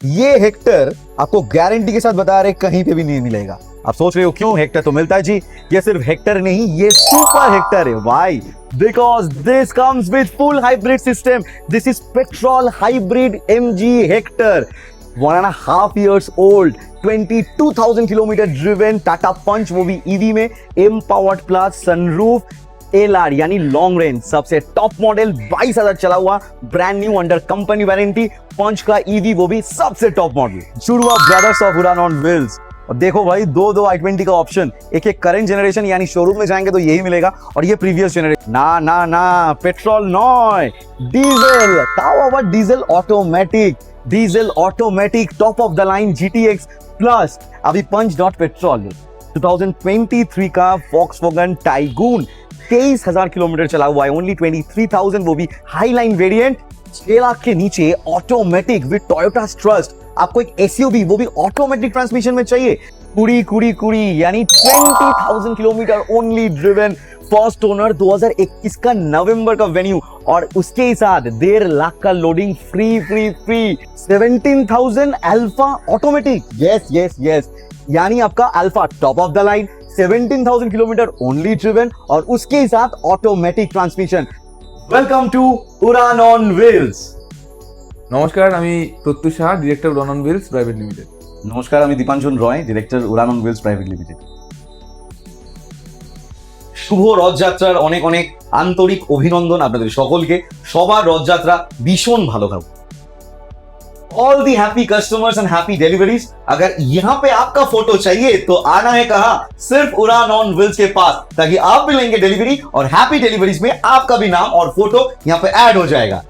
ये हेक्टर आपको गारंटी के साथ बता रहे कहीं पे भी नहीं मिलेगा। आप सोच रहे हो क्यों हेक्टर तो मिलता है जी, ये सिर्फ हेक्टर नहीं, ये सुपर हेक्टर है। Why? Because this comes with full hybrid system. This is petrol hybrid MG Hector, 1.5 years old, 22,000 kilometre driven, Tata Punch, वो भी ईवी में, एम्पावर्ड प्लस, सनरूफ, LR यानी लॉन्ग रेंज, सबसे टॉप मॉडल, 22,000 चला हुआ, brand new under company warranty, Punch का EV वो भी सबसे टॉप मॉडल। जुड़वा brothers of Udaan on wheels. और देखो भाई, दो i20 का ऑप्शन, एक करंट जनरेशन यानी शोरूम में जाएंगे तो यही मिलेगा, और ये प्रीवियस जनरेशन। ना ना ना, पेट्रोल नॉय, diesel. How about diesel automatic? Diesel automatic top of the line GTX plus. अभी पंच डॉट पेट्रोल 2023 का वॉक्सवैगन टाइगून, 23,000 किलोमीटर चला हुआ है, ओनली 23,000, वो भी हाई लाइन वेरिएंट, 6 लाख के नीचे, ऑटोमेटिक विद टोयोटा ट्रस्ट। आपको एक SUV वो भी ऑटोमेटिक ट्रांसमिशन में चाहिए, कुड़ी कुड़ी कुड़ी यानी 20,000 kilometre only driven, first owner, 2021 का नवंबर का वेन्यू, और उसके ही साथ 1.5 लाख का loading free free free. 17,000 Alpha automatic, yes yes yes, यानी आपका Alpha top of the line, 17,000 kilometre only driven, और उसके ही साथ automatic transmission. Welcome to Udaan on Wheels. নমস্কার, আমি Pratyush Saha, director Udaan on Wheels private limited. নমস্কার, আমি Dipanjan Roy, director Udaan on Wheels private limited. শুভ রথযাত্রার অনেক অনেক আন্তরিক অভিনন্দন আপনাদের সকলকে। সবার রথযাত্রা ভীষণ ভালো কাটুক। All the happy customers and happy deliveries. अगर यहाँ पे आपका फोटो चाहिए तो आना है कहाँ? सिर्फ उड़ान ऑन व्हील्स के पास, ताकि आप भी लेंगे डिलीवरी, और हैप्पी डिलीवरीज में आपका भी नाम और फोटो यहाँ पे ऐड हो जाएगा।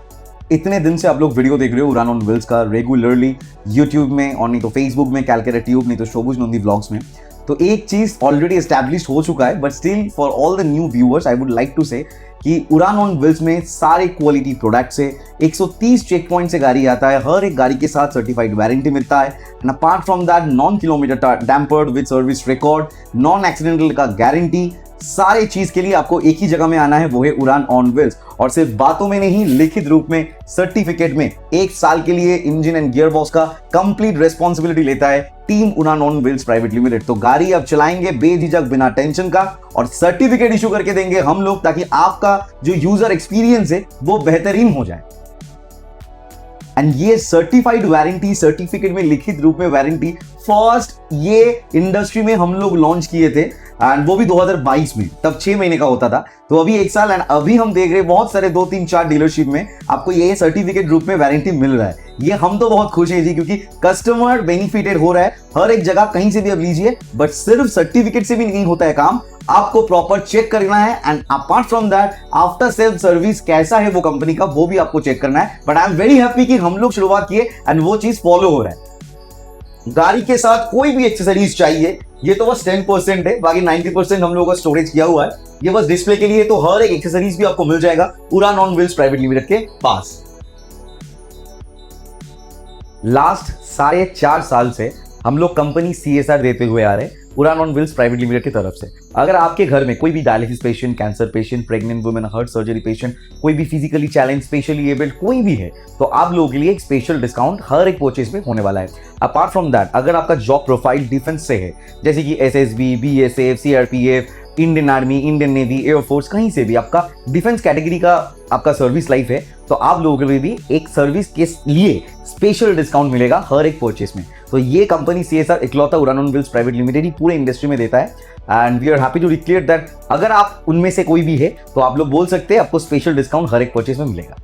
इतने दिन से आप लोग वीडियो देख रहे हो उड़ान ऑन व्हील्स का रेगुलरली, यूट्यूब में, और नहीं तो फेसबुक में कैलकेटर ट्यूब, नहीं तो शोभुज नंदी ब्लॉग्स में। तो एक चीज ऑलरेडी एस्टैब्लिश हो चुका है, but still for all the new viewers I would like to say कि उड़ान ऑन व्हील्स में सारे क्वालिटी प्रोडक्ट्स है। 130 चेक पॉइंट से गाड़ी आता है, हर एक गाड़ी के साथ सर्टिफाइड वारंटी मिलता है, and apart from that non kilometre tampered with service record, non accidental का गारंटी। सारे चीज के लिए आपको एक ही जगह में आना है, वो है उड़ान ऑन व्हील्स। और सिर्फ बातों में नहीं, लिखित रूप में, सर्टिफिकेट में, 1 साल के लिए इंजन एंड गियर बॉक्स का कंप्लीट रेस्पॉन्सिबिलिटी लेता है टीम उड़ान ऑन व्हील्स प्राइवेट लिमिटेड। तो गाड़ी अब चलाएंगे बेझिझक, बिना टेंशन का, और सर्टिफिकेट इशू करके देंगे हम लोग, ताकि आपका जो यूजर एक्सपीरियंस है वो बेहतरीन हो जाए। एंड ये सर्टिफाइड वारंटी, सर्टिफिकेट में लिखित रूप में वारंटी, फर्स्ट ये इंडस्ट्री में हम लोग लॉन्च किए थे, एंड वो भी 2022 में, तब 6 महीने का होता था। तो अभी 1 साल, एंड अभी हम देख रहे हैं बहुत सारे 2, 3, 4 डीलरशिप में आपको ये सर्टिफिकेट रूप में वारंटी मिल रहा है। ये हम तो बहुत खुश हैं जी, क्योंकि कस्टमर बेनिफिटेड हो रहा है हर एक जगह, कहीं से भी अब लीजिए। बट सिर्फ सर्टिफिकेट से भी नहीं होता है काम, आपको प्रॉपर चेक करना है, and apart from that after self service कैसा है वो कंपनी का, वो भी आपको चेक करना है। But I am very happy कि हम लोग शुरुआत किए एंड वो चीज फॉलो हो रहा है। गाड़ी के साथ कोई भी एक्सेसरीज चाहिए, ये तो बस 10% है, बाकी 90% हम लोगों का स्टोरेज किया हुआ है। ये बस डिस्प्ले के लिए, तो हर एक एक्सेसरीज भी आपको मिल जाएगा उड़ान ऑन व्हील्स प्राइवेट लिमिटेड के पास। लास्ट 4.5 साल से हम लोग कंपनी CSR देते हुए आ रहे हैं उड़ान ऑन व्हील्स प्राइवेट लिमिटेड की तरफ से। अगर आपके घर में कोई भी dialysis patient, cancer patient, pregnant women, heart surgery patient, कोई भी फिजिकली चैलेंज, स्पेशली एबल्ड कोई भी है, तो आप लोगों के लिए एक स्पेशल डिस्काउंट हर एक परचेज में होने वाला है। अपार्ट फ्रॉम दैट, अगर आपका जॉब प्रोफाइल डिफेंस से है, जैसे कि SSB, BSF, CRPF, Indian army, Indian navy, air force, कहीं से भी आपका डिफेंस कैटेगरी का आपका सर्विस लाइफ है, तो आप लोगों के लिए भी एक सर्विस के लिए स्पेशल डिस्काउंट मिलेगा हर एक परचेस में। तो ये कंपनी CSR इकलौता Udaan on wheels private limited ही पूरे इंडस्ट्री में देता है, and we are happy to declare that अगर आप उनमें से कोई भी है तो आप लोग बोल सकते हैं, आपको स्पेशल डिस्काउंट हर एक परचेस में मिलेगा।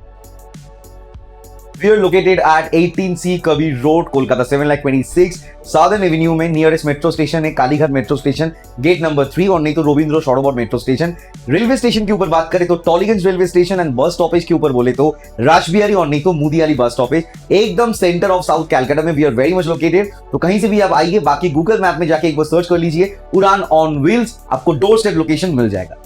We are located at 18C Kabir Road, Kolkata 7,26,000 southern avenue में। नियरेस्ट मेट्रो स्टेशन है Kalighat metro station, gate number 3, और नहीं तो रविंद्र सरोवर मेट्रो स्टेशन। रेलवे स्टेशन के ऊपर बात करें तो टॉलीगंज रेलवे स्टेशन, एंड बस स्टॉपेज के ऊपर बोले तो राजबिहारी, और नहीं तो मुदियाली बस स्टॉपेज, एकदम सेंटर ऑफ साउथ कैलकाटा में we are very much located. तो कहीं से भी आप आइए, बाकी गूगल मैप में जाके एक बार सर्च कर लीजिए उड़ान ऑन व्हील्स, आपको डोर स्टेप लोकेशन मिल जाएगा।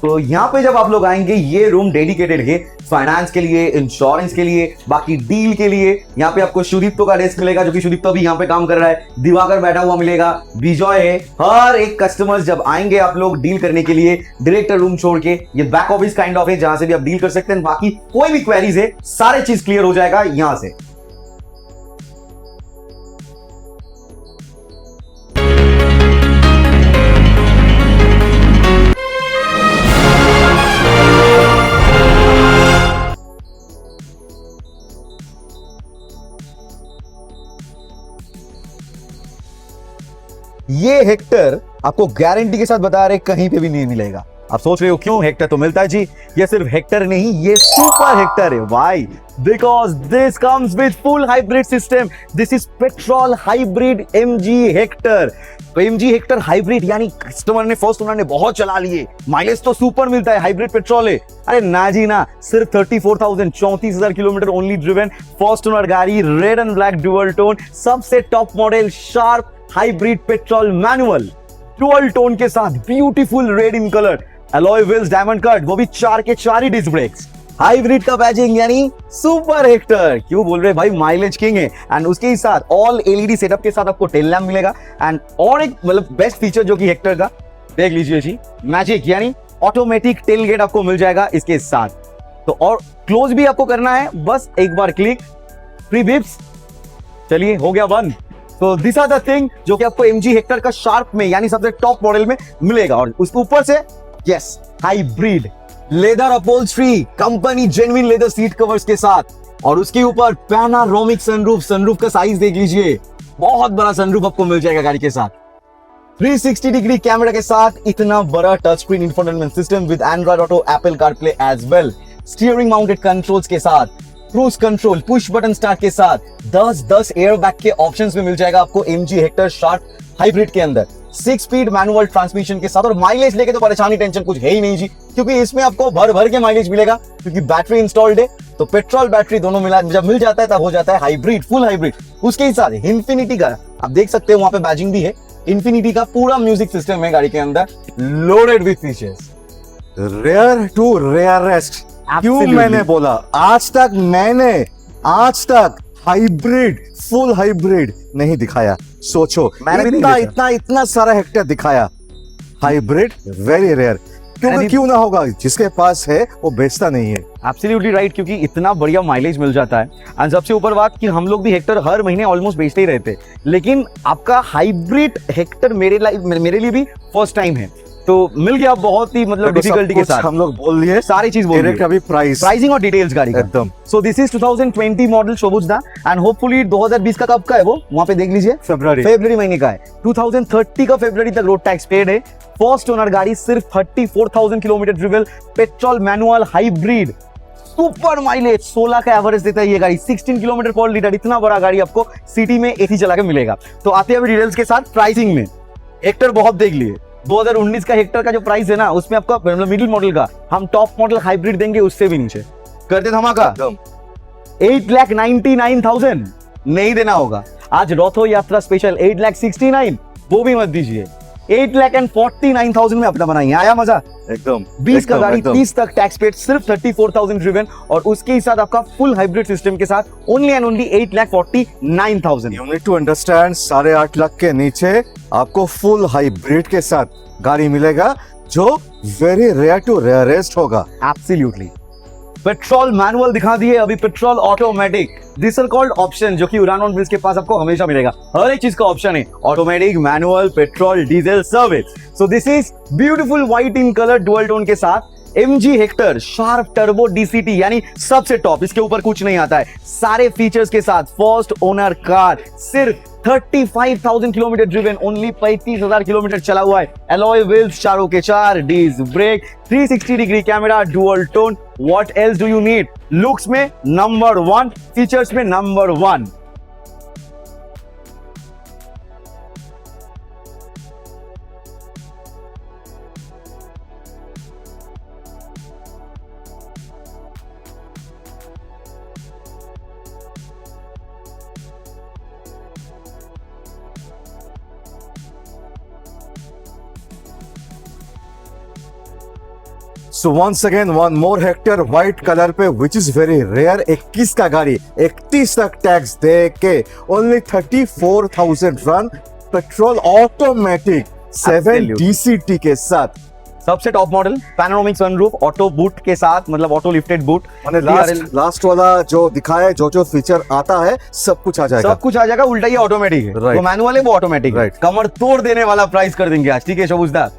तो यहाँ पे जब आप लोग आएंगे, ये रूम डेडिकेटेड है फाइनेंस के लिए, इंश्योरेंस के लिए, बाकी डील के लिए। यहाँ पे आपको सुदीप्तो का डेस्क मिलेगा, जो कि सुदीप्तो भी यहाँ पे काम कर रहा है, दिवाकर बैठा हुआ मिलेगा, विजय है। हर एक कस्टमर्स जब आएंगे आप लोग डील करने के लिए, डायरेक्टर रूम छोड़ के, ये बैक ऑफिस काइंड ऑफ है, जहां से भी आप डील कर सकते हैं। बाकी कोई भी क्वेरीज है, सारे चीज क्लियर हो जाएगा यहाँ से। ये हेक्टर आपको गारंटी के साथ बता रहे कहीं पे भी नहीं मिलेगा। आप सोच रहे हो क्यों हेक्टर तो मिलता है जी, ये सिर्फ हेक्टर नहीं, ये सुपर हेक्टर है। Why? Because this comes with full hybrid system. This is petrol hybrid MG Hector. तो एमजी हेक्टर हाइब्रिड यानी कस्टमर ने फर्स्ट ओनर ने बहुत चला लिए, माइलेज तो सुपर मिलता है, हाइब्रिड पेट्रोल है। अरे ना जी ना, सिर्फ 34,000 kilometre only driven, first owner गाड़ी, red and black dual tone, सबसे top model, sharp hybrid petrol manual dual tone के साथ, beautiful red in colour, alloy wheels diamond cut, वो भी 4 के 4 ही डिस्क ब्रेक्स, हाइब्रिड का बैजिंग यानी सुपर हेक्टर। क्यों बोल रहे भाई, माइलेज किंग है। एंड उसके ही साथ ऑल एलईडी सेटअप के साथ आपको टेल लैम्प मिलेगा। एंड और एक मतलब बेस्ट फीचर जो कि हेक्टर का देख लीजिए जी, मैजिक यानी ऑटोमेटिक टेल गेट आपको मिल जाएगा इसके साथ। तो और क्लोज भी आपको करना है, बस एक बार क्लिक, फ्री बिप्स, चलिए हो गया बंद। तो दिस आर द थिंग जो कि आपको एमजी हेक्टर का शार्प में यानी सबसे टॉप मॉडल में मिलेगा। और उसके ऊपर से yes hybrid leather upholstery, company genuine leather seat covers के साथ, और उसके ऊपर पैनारोमिक सनरूफ। सनरूफ का साइज देख लीजिए, बहुत बड़ा सनरूफ आपको मिल जाएगा गाड़ी के साथ। 360 डिग्री कैमरा के साथ इतना बड़ा touch screen infotainment system with Android Auto, Apple CarPlay as well, steering mounted controls के साथ, cruise control, push button start के साथ, 10 एयरबैग के ऑप्शंस में मिल जाएगा आपको एमजी हेक्टर शार्प हाइब्रिड के अंदर, 6 स्पीड मैनुअल ट्रांसमिशन के साथ। और माइलेज लेके तो परेशानी टेंशन कुछ है ही नहीं जी, क्योंकि इसमें आपको भर भर के माइलेज मिलेगा, क्योंकि बैटरी इंस्टॉल्ड है। तो पेट्रोल बैटरी दोनों मिला जब मिल जाता है तब हो जाता है हाइब्रिड, फुल हाइब्रिड। उसके ही साथ इन्फिनिटी का आप देख सकते हो, वहां पे बैजिंग भी है, इन्फिनिटी का पूरा म्यूजिक सिस्टम है गाड़ी के अंदर, loaded with features. Rare to rarest, क्यों मैंने बोला, आज तक हाइब्रिड, फुल हाइब्रिड नहीं दिखाया। सोचो, मैंने भी नहीं इतना सारा हेक्टर दिखाया, हाइब्रिड वेरी रेयर। क्यों ना होगा, जिसके पास है वो बेचता नहीं है। एब्सोल्युटली राइट, क्योंकि इतना बढ़िया माइलेज मिल जाता है। एंड सबसे ऊपर बात कि हम लोग भी हेक्टर हर महीने ऑलमोस्ट बेचते ही रहते, लेकिन आपका हाइब्रिड हेक्टर मेरे लिए भी फर्स्ट टाइम है। तो मिल गया बहुत ही मतलब डिफिकल्टी के साथ, हम लोग बोल लिए, सारी चीज बोल डायरेक्ट अभी प्राइसिंग और डिटेल्स गाड़ी का एकदम। सो दिस इज 2020 मॉडल शोबुजदा, एंड होपफुली 2020 का कब का है वो वहां पे देख लीजिए, फरवरी महीने का है। 2030 का फरवरी तक रोड टैक्स पेड है। फर्स्ट ओनर गाड़ी, सिर्फ 34,000 kilometre driven, petrol manual hybrid, super mileage, 16 का एवरेज देता है ये गाड़ी, 16 किलोमीटर पर लीटर। इतना बड़ा गाड़ी आपको सिटी में एसी चला के मिलेगा। तो आते हैं अभी डिटेल्स के साथ प्राइसिंग में। हेक्टर बहुत देख लिए, 2019 का हेक्टर का जो प्राइस है ना, उसमें आपका मतलब मिडिल मॉडल का हम टॉप मॉडल हाइब्रिड देंगे उससे भी नीचे। करते धमाका, 8,99,000 नहीं देना होगा। आज रथो यात्रा स्पेशल 8,69,000 वो भी मत दीजिए, 8,49,000 में अपना बनाइए। आया मजा एकदम। 20 का गाड़ी, 30 तक टैक्स पेड, सिर्फ 34,000 ड्रिवन, और उसके ही साथ आपका फुल हाइब्रिड सिस्टम के साथ only and only 8,49,000। You need to understand, 8.5 lakh के नीचे आपको फुल हाइब्रिड के साथ गाड़ी मिलेगा, जो वेरी रेयर टू रेयरेस्ट होगा। एब्सोल्युटली। पेट्रोल मैनुअल दिखा दिए, अभी petrol automatic, this are called option, जो कि उड़ान ऑन व्हील्स के पास आपको हमेशा मिलेगा। हर एक चीज का ऑप्शन है, automatic, manual, petrol, diesel, service. So this is beautiful white in colour dual tone के साथ MG Hector sharp turbo DCT, यानी सबसे टॉप, इसके ऊपर कुछ नहीं आता है, सारे फीचर्स के साथ। फर्स्ट ओनर कार, सिर्फ 35,000 किलोमीटर ड्रिवन, ओनली 35,000 किलोमीटर चला हुआ है। अलॉय व्हील्स 4 के 4, disc brake, 360 degree camera, dual tone. What else do you need? Looks में नंबर 1, फीचर्स में number 1। So once again one more Hector white colour पे, which is very rare. 21 का गाड़ी, 31 तक टैक्स दे के only 34,000 run, petrol automatic, 7 DCT के साथ, सबसे top model, panoramic sunroof, auto boot के साथ, मतलब ऑटो लिफ्टेड बूट। मैंने लास्ट वाला जो दिखाया, जो फीचर आता है सब कुछ आ जाएगा, सब कुछ आ जाएगा। उल्टा ये ऑटोमेटिक है, तो मैनुअल है वो ऑटोमेटिक है। कमर तोड़ देने वाला प्राइस कर देंगे आज, ठीक है शोबुजदा।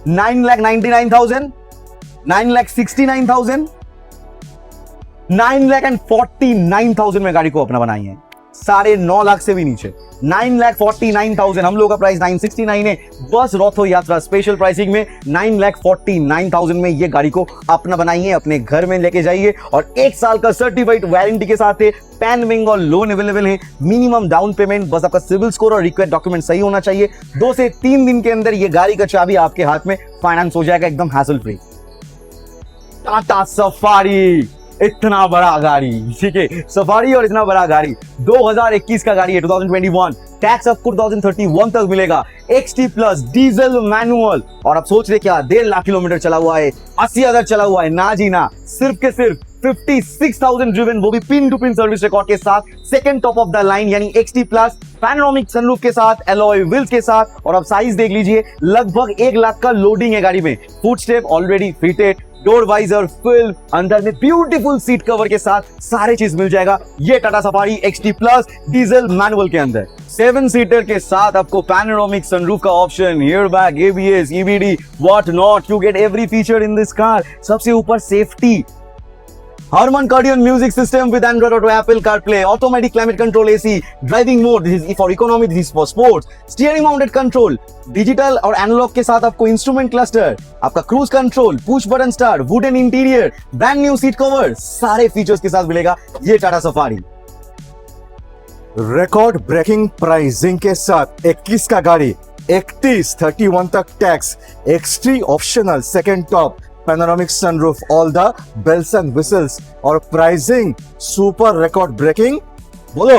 9,99,000, 9,69,000, 9,49,000 में गाड़ी को अपना बनाइए। 9.5 लाख से भी नीचे, 9,49,000, हम लोग का प्राइस 969 है। बस रॉथो यात्रा स्पेशल प्राइसिंग में 9,49,000 में ये गाड़ी को अपना बनाइए, अपने घर में लेके जाइए और 1 साल का सर्टिफाइड वारंटी के साथ है। पैन बेंगोल लोन अवेलेबल है, मिनिमम डाउन पेमेंट, बस आपका सिविल स्कोर और रिक्वायर्ड डॉक्यूमेंट सही होना चाहिए। 2 से 3 दिन के अंदर ये गाड़ी का चाबी आपके हाथ में, फाइनेंस हो जाएगा एकदम हैसल फ्री। टाटा सफारी, इतना बड़ा गाड़ी, ठीक है, सफारी और इतना बड़ा गाड़ी 2021 का गाड़ी है, 2021, टैक्स आपको 2031 तक मिलेगा। XT प्लस डीजल मैनुअल, और आप सोच रहे क्या 1.5 लाख किलोमीटर चला हुआ है, 80,000 चला हुआ है, ना जी ना, सिर्फ के सिर्फ 56,000 ड्रिवन, वो भी pin to pin service record के साथ, second top of the line यानी XT प्लस, पैनोरामिक सनरूफ के साथ, एलॉय व्हील्स के साथ, और आप साइज देख लीजिए, लगभग 1 लाख का लोडिंग है गाड़ी में। Foot step already fitted, door visor film, अंदर में ब्यूटीफुल सीट कवर के साथ सारे चीज मिल जाएगा ये Tata safari XT plus diesel manual के अंदर। 7 सीटर के साथ आपको पैनोरामिक सनरूफ का option, airbag, ABS, EBD, what not, you get every feature in this car. सबसे ऊपर safety, Harman Kardon music system with Android Auto, Apple CarPlay, automatic climate control AC, driving mode, this is for economy, this is for sports, steering mounted control, digital और analog के साथ आपको instrument cluster, आपका cruise control, push button start, wooden interior, brand new seat cover, सारे features के साथ मिलेगा ये Tata Safari. Record breaking pricing के साथ 21 का गाड़ी, 31 तक टैक्स, एक्सट्री optional, second top, panoramic sunroof, all the bells and whistles, और प्राइसिंग सुपर रिकॉर्ड ब्रेकिंग। बोलो,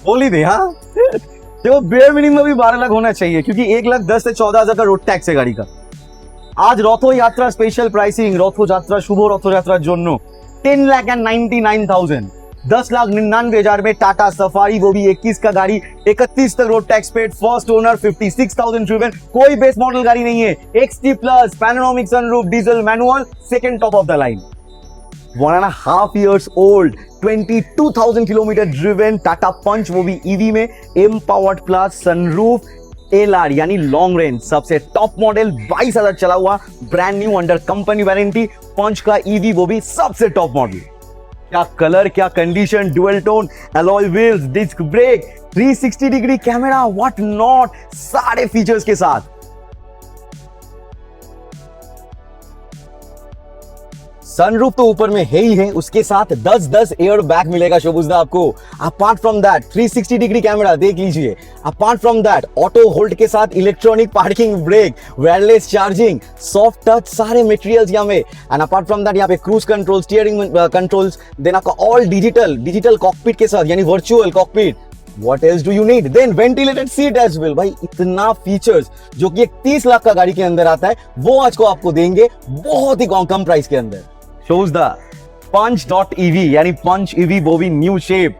बोल ही दे। हाँ, देखो बेयर मिनिमम भी 12 लाख होना चाहिए, क्योंकि 1,10,000 से 14,000 का रोड टैक्स है गाड़ी का। आज रॉथो यात्रा स्पेशल प्राइसिंग, रॉथो यात्रा शुभ रॉथो यात्रा जोनो 10,99,000, 10,99,000 में टाटा सफारी, वो भी 21 का गाड़ी, 31 तक road tax paid, first owner, 56,000 driven, कोई बेस मॉडल गाड़ी नहीं है। XT plus, panoramic sunroof, diesel manual, second top of the line, 1.5 years old, 22,000 kilometre driven, Tata Punch, वो भी EV में, एम्पावर्ड प्लस, सनरूफ, LR यानी लॉन्ग रेंज, सबसे top model, 22,000 चला हुआ, brand new under company warranty, Punch का EV, वो भी सबसे टॉप मॉडल। क्या कलर, क्या condition, dual tone, alloy wheels, disc brake, 360 degree camera, what not, सारे फीचर्स के साथ। सनरूफ तो ऊपर में है ही है, उसके साथ 10 एयर बैग मिलेगा शोभुजदा आपको। Apart from that 360 degree camera देख लीजिए। Apart from that auto hold के साथ electronic parking brake, wireless charging, soft touch, सारे मटेरियल्स यहाँ में। एंड अपार्ट फ्रॉम दैट यहाँ पे cruise control, steering controls, then आपका ऑल डिजिटल कॉकपिट के साथ यानी virtual cockpit. What else do you need? Then ventilated seat as well। भाई इतना फीचर्स जो कि 30 लाख का गाड़ी के अंदर आता है, वो आज को आपको देंगे बहुत ही कम प्राइस के अंदर। Shows the punch.ev यानी पंच EV, वो भी न्यू शेप,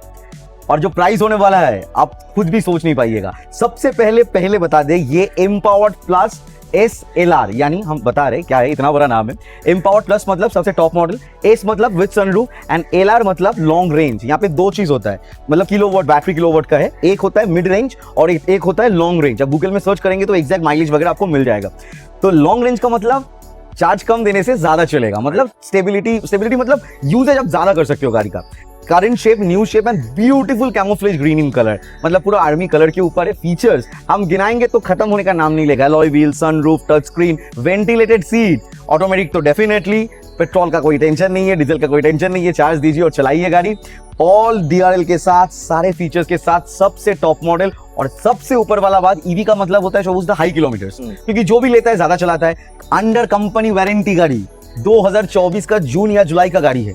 और जो प्राइस होने वाला है आप खुद भी सोच नहीं पाइएगा। सबसे पहले बता दे, ये एम्पावर्ड प्लस SLR यानी हम बता रहे क्या है, इतना बड़ा नाम है। एम्पावर्ड प्लस मतलब सबसे टॉप मॉडल, S मतलब विद सनरूफ, एंड LR मतलब लॉन्ग रेंज। यहाँ पे 2 चीज होता है, मतलब किलोवाट, बैटरी किलोवाट का है। एक होता है मिड रेंज और एक होता है लॉन्ग रेंज। अब गूगल में सर्च करेंगे तो एग्जैक्ट माइलेज वगैरह आपको मिल जाएगा। तो लॉन्ग रेंज का मतलब चार्ज कम देने से ज्यादा चलेगा, मतलब स्टेबिलिटी मतलब यूजेज आप ज्यादा कर सकते हो गाड़ी का। Current shape, new shape and beautiful camouflage green in colour, मतलब पूरा आर्मी कलर के ऊपर है। फीचर्स हम गिनाएंगे तो खत्म होने का नाम नहीं लेगा। Alloy wheel, sunroof, touch screen, ventilated seat, automatic तो डेफिनेटली, पेट्रोल का कोई टेंशन नहीं है, डीजल का कोई टेंशन नहीं है, चार्ज दीजिए और चलाइए गाड़ी। ऑल DRL के साथ, सारे फीचर्स के साथ, सबसे टॉप मॉडल। और सबसे ऊपर वाला बात, EV का मतलब होता है शोभुजदा हाई किलोमीटर्स, क्योंकि जो भी लेता है ज्यादा चलाता है। अंडर कंपनी वारंटी गाड़ी, 2024 का जून या जुलाई का गाड़ी है,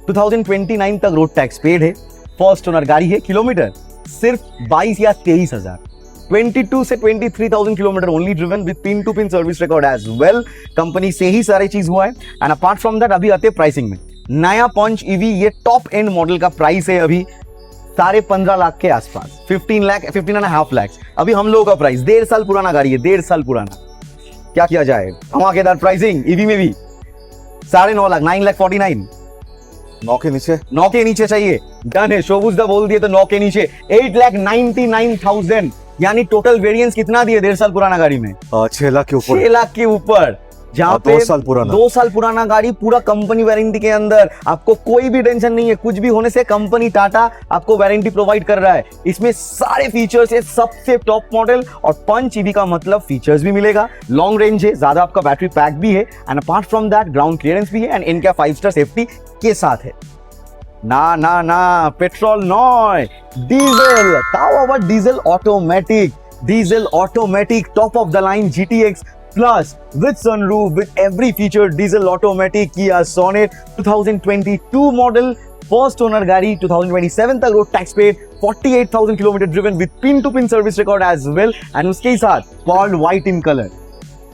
2029 तक रोड टैक्स पेड है, फर्स्ट ओनर गाड़ी है, किलोमीटर सिर्फ 22 या 23,000, 22 से 23,000 kilometre only driven with pin to pin service record as well. Company से ही सारी चीज हुआ है। एंड अपार्ट फ्रॉम दैट अभी आते प्राइसिंग में, नया पंच EV ये टॉप एंड मॉडल का प्राइस है अभी 15.5 लाख के आसपास, 15.5 लाख। अभी हम लोगों का प्राइस, 1.5 साल पुराना गाड़ी है, 1.5 साल पुराना। क्या किया जाए, धमाकेदार प्राइसिंग EV में भी 9.5 लाख, 9,49,000। 9 के नीचे, 9 के नीचे चाहिए, डन है। शोभुजदा बोल दिए तो 9 के नीचे, 8,99,000 यानी टोटल वेरिएंस कितना दिए 1.5 साल पुराना गाड़ी में? 6 लाख के ऊपर। 6 लाख के ऊपर जहाँ और पे 2 साल पुराना। 2 साल पुराना गाड़ी पूरा कंपनी वारंटी के अंदर, आपको कोई भी टेंशन नहीं है, कुछ भी होने से कंपनी टाटा आपको वारंटी प्रोवाइड कर रहा है। इसमें सारे फीचर्स है, सबसे टॉप मॉडल, और 5 EV का मतलब फीचर्स भी मिलेगा, लॉन्ग रेंज है, ज्यादा आपका बैटरी पैक भी है, and apart from that ground clearance भी है, एंड इनका 5 स्टार सेफ्टी के साथ है। ना ना ना, पेट्रोल नॉय, डीजल, ताऊ about diesel automatic, diesel automatic top of the line GTX plus with sunroof with every feature, diesel automatic Kia Sonet 2022 model, first owner गाड़ी, 2027 तक road tax paid, 48,000 kilometre driven with pin to pin service record as well, and उसके साथ pearl white in color,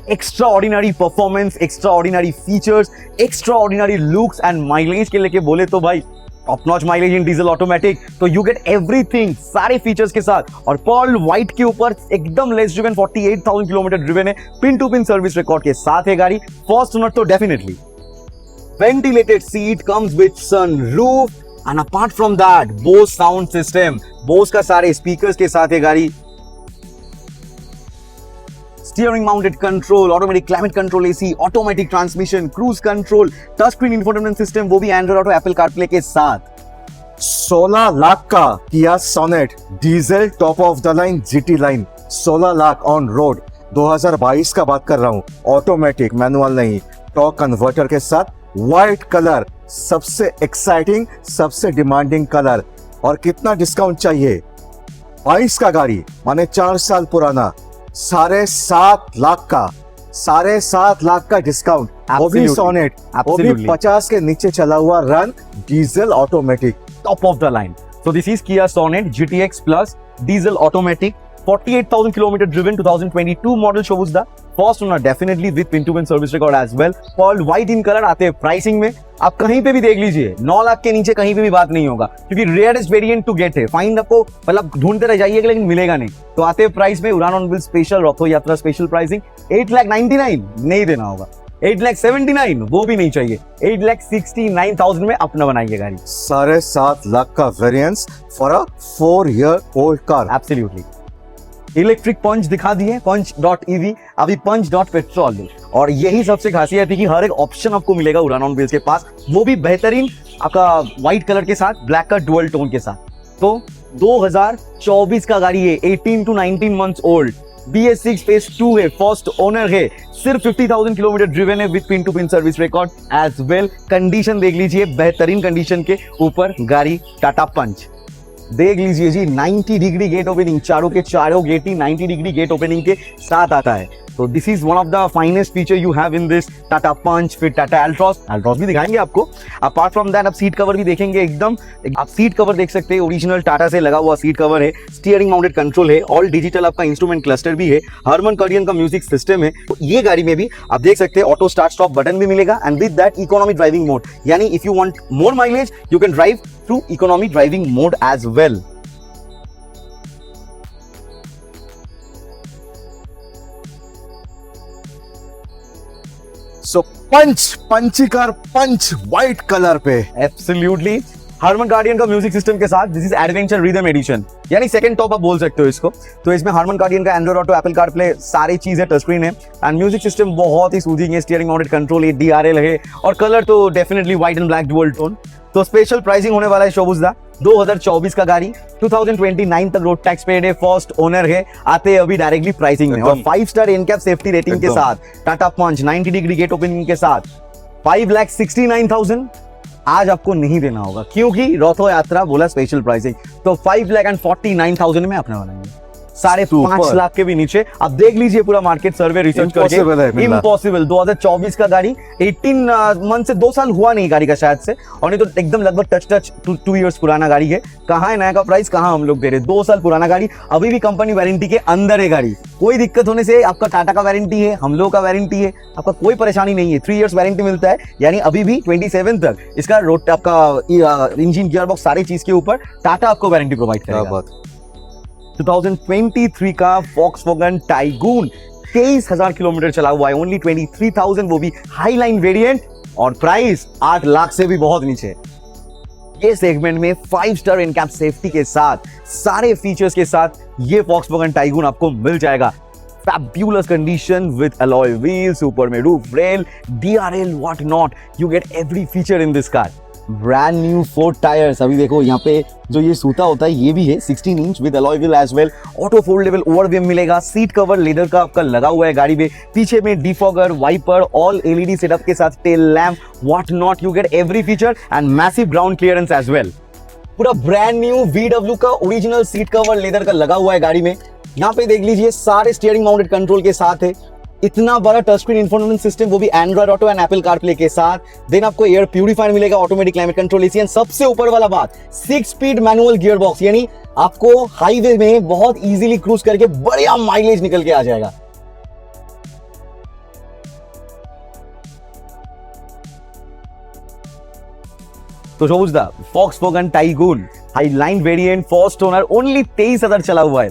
extraordinary performance, extraordinary features, extraordinary looks and mileage के लेके बोले तो भाई top notch mileage in diesel automatic, तो you get everything, सारे features के साथ, और पर्ल व्हाइट के ऊपर एकदम लेस ड्रिवन, 48,000 किलोमीटर ड्रिवन है, pin to pin service record के साथ है गाड़ी, फर्स्ट ओनर तो definitely. Ventilated seat comes with sunroof, and apart from that Bose sound system, Bose का सारे स्पीकर्स के साथ है गाड़ी, steering mounted control, automatic climate control AC, automatic transmission, cruise control, touch screen infotainment system, वो भी Android Auto, Apple CarPlay के साथ। 16 लाख का Kia Sonet diesel top of the line GT line, 16 lakh on road, 2022 का बात कर रहा हूँ, ऑटोमेटिक, मैनुअल नहीं, टॉर्क कन्वर्टर के साथ, व्हाइट कलर, सबसे एक्साइटिंग, सबसे डिमांडिंग कलर। और कितना डिस्काउंट चाहिए? 22 का गाड़ी माने 4 साल पुराना, 7.5 लाख का, 7.5 लाख का डिस्काउंट, वो भी सोनेट, वो भी 50 के नीचे चला हुआ run, diesel automatic, top of the line. So this is Kia Sonet GTX Plus diesel automatic, 48,000 kilometer driven, 2022 model shows the first owner, definitely with pin to pin service record as well, pearl white in color। आते हैं pricing में, आप कहीं पे भी देख लीजिए 9 लाख के नीचे कहीं पे भी बात नहीं होगा, क्योंकि रेयरेस्ट वेरिएंट टू गेट है, फाइंड आपको मतलब ढूंढते रह जाइएगा लेकिन मिलेगा नहीं। तो आते हैं प्राइस में, उड़ान ऑन व्हील्स स्पेशल रथो यात्रा स्पेशल प्राइसिंग 8,99,000 नहीं देना होगा, 8,79,000 वो भी नहीं चाहिए, 8,69,000 में अपना बनाइए गाड़ी। 7.5 लाख का variance for a 4-year-old car. Absolutely. Electric Punch दिखा दिए, punch.ev, अभी punch.petrol, और यही सबसे खासियत है कि हर एक ऑप्शन आपको मिलेगा उड़ान ऑन व्हील्स के पास, वो भी बेहतरीन आपका व्हाइट कलर के साथ, ब्लैक का डुअल टोन के साथ। तो 2024 का गाड़ी है, 18 to 19 months old, BS6 phase 2 है, फर्स्ट ओनर है, सिर्फ 50,000 किलोमीटर ड्रिवन है, with pin to pin service record as well. Condition देख लीजिए, बेहतरीन कंडीशन के ऊपर गाड़ी, टाटा पंच देख लीजिए जी, 90 डिग्री गेट ओपनिंग, चारों के चारों गेट ही 90 डिग्री गेट ओपनिंग के साथ आता है। तो this is one of the finest feature you have in this Tata Punch. फिर टाटा अल्ट्रॉस भी दिखाएंगे आपको। अपार्ट फ्रॉम दैट आप सीट कवर भी देखेंगे, एकदम आप सीट कवर देख सकते हैं, ओरिजिनल टाटा से लगा हुआ सीट कवर है, स्टीयरिंग माउंटेड कंट्रोल है, ऑल डिजिटल आपका इंस्ट्रूमेंट क्लस्टर भी है, हरमन कर्डियन का म्यूजिक सिस्टम है। तो ये गाड़ी में भी आप देख सकते हैं ऑटो स्टार्ट स्टॉप बटन भी मिलेगा, and with that economy driving mode, यानी if you want more mileage you can drive through economy driving mode as well. So punchy car Punch white colour पे, एब्सोल्युटली। हार्मन गार्डियन का music system के साथ, this is adventure rhythm edition, यानी second top आप बोल सकते हो इसको। तो इसमें हार्मन गार्डियन का एंड्रॉइड ऑटो, एप्पल कारप्ले, सारी चीजें टच स्क्रीन है, एंड म्यूजिक सिस्टम बहुत ही सूदिंग है, स्टीयरिंग माउंटेड कंट्रोल है, DRL है, और कलर तो definitely white and black dual tone. तो स्पेशल प्राइसिंग होने वाला है शोबुजदा, 2024 का गाड़ी, 2029 तक रोड टैक्स पेड है, फर्स्ट ओनर है, आते हैं अभी डायरेक्टली प्राइसिंग में, और 5 स्टार एनकैप सेफ्टी रेटिंग के साथ, टाटा पंच 90 डिग्री गेट ओपनिंग के साथ, 5,69,000 आज आपको नहीं देना होगा, क्योंकि रथो यात्रा बोला स्पेशल प्राइसिंग। तो 5,49,000 में अपना बनाएंगे, 5.5 लाख के भी नीचे। आप देख लीजिए पूरा मार्केट सर्वे रिसर्च करके, इम्पॉसिबल। 2024 का गाड़ी, 18 मंथ से 2 साल हुआ नहीं गाड़ी का शायद से, और नहीं तो एकदम लगभग टच 2 इयर्स पुराना गाड़ी है। कहाँ है नया का प्राइस, कहाँ हम लोग दे रहे, 2 साल पुराना गाड़ी, अभी भी कंपनी वारंटी के अंदर है गाड़ी। कोई दिक्कत होने से, आपका टाटा का वारंटी है, हम लोग का वारंटी है, आपका कोई परेशानी नहीं है, 3 इयर्स वारंटी मिलता है, यानी अभी भी 27 तक इसका रोड आपका इंजन गियर बॉक्स सारी चीज के ऊपर टाटा आपको वारंटी प्रोवाइड करेगा। 2023 का Volkswagen Tiguan 23,000 किलोमीटर चला हुआ है, ओनली 23,000, वो भी हाई लाइन वेरिएंट, और प्राइस 8 लाख से भी बहुत नीचे। ये सेगमेंट में 5 स्टार एनकैप सेफ्टी के साथ, सारे फीचर्स के साथ ये Volkswagen Tiguan आपको मिल जाएगा। fabulous condition with alloy wheels, super में roof rail, DRL, what not. You get every feature in this car. Brand new 4 tyres. अभी देखो यहाँ पे जो ये सूता होता है ये भी है 16 inch with alloy wheel as well. Auto foldable ORVM मिलेगा. सीट कवर लेदर का आपका लगा हुआ है गाड़ी में. पीछे में defogger, wiper, all LED setup के साथ tail lamp, what not. You get every feature and massive ground clearance as well. पूरा ब्रांड न्यू VW का ओरिजिनल सीट कवर लेदर का लगा हुआ है गाड़ी में. यहाँ पे देख लीजिए सारे स्टीयरिंग माउंटेड कंट्रोल के साथ है. इतना बड़ा टच स्क्रीन इंफोटेनमेंट सिस्टम, वो भी Android auto and Apple CarPlay के साथ. देन आपको एयर प्यूरिफायर मिलेगा, automatic climate control AC and सबसे ऊपर वाला बात 6 स्पीड मैनुअल गियर बॉक्स. यानी आपको हाईवे में बहुत इजीली क्रूज करके बढ़िया माइलेज निकल के आ जाएगा. तो शोभुजदा Volkswagen Tiguan highline variant first owner only 23,000 चला हुआ है.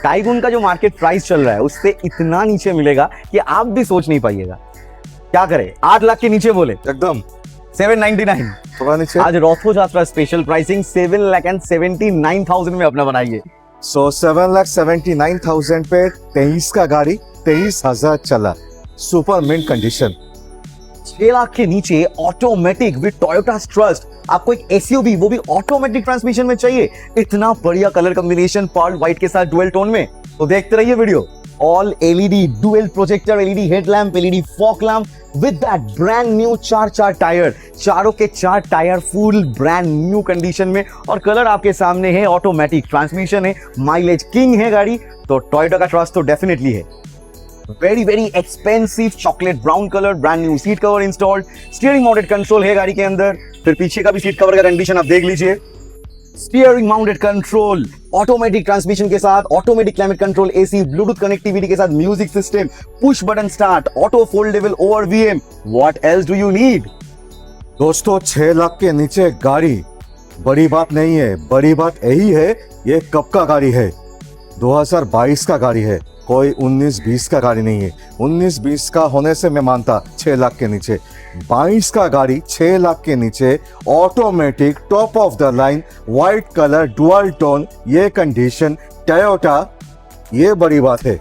टाइगून का जो मार्केट प्राइस चल रहा है उससे इतना नीचे मिलेगा कि आप भी सोच नहीं पाइएगा. क्या करें, 8 लाख के नीचे बोले एकदम 799. थोड़ा नीचे. आज रॉथो जात्रा स्पेशल प्राइसिंग 7,79,000 में अपना बनाइए. सो 7,79,000 पे 23 का गाड़ी 23,000 चला. Super mint condition. 6 लाख के नीचे ऑटोमेटिक विद टोयोटा ट्रस्ट. आपको एक एसयूवी वो भी ऑटोमेटिक ट्रांसमिशन में चाहिए. इतना बढ़िया कलर कॉम्बिनेशन पर्ल व्हाइट के साथ डुअल टोन में. तो देखते रहिए video. All LED dual projector, LED headlamp, LED fog lamp with that brand new 4 tyre. चारों के 4 tyre full brand new condition में. और कलर आपके सामने है, ऑटोमेटिक ट्रांसमिशन है, माइलेज किंग है गाड़ी. तो टोयोटा का ट्रस्ट तो डेफिनेटली है. Very expensive chocolate brown colour, brand new seat cover installed, steering mounted control है गाड़ी के अंदर. फिर पीछे का भी सीट कवर का कंडीशन आप देख लीजिए. Steering mounted control, automatic transmission के साथ, automatic climate control AC, Bluetooth connectivity के साथ music system, push button start, auto foldable ORVM. What else do you need? दोस्तों 6 लाख के नीचे गाड़ी बड़ी बात नहीं है. बड़ी बात यही है ये कब का गाड़ी है. 2022 का गाड़ी है, कोई 19-20 का गाड़ी नहीं है. 19-20 का होने से मैं मानता 6 लाख के नीचे. 22 का गाड़ी 6 लाख के नीचे, automatic top of the line, white colour, dual tone, ये कंडीशन, टोयोटा, ये बड़ी बात है.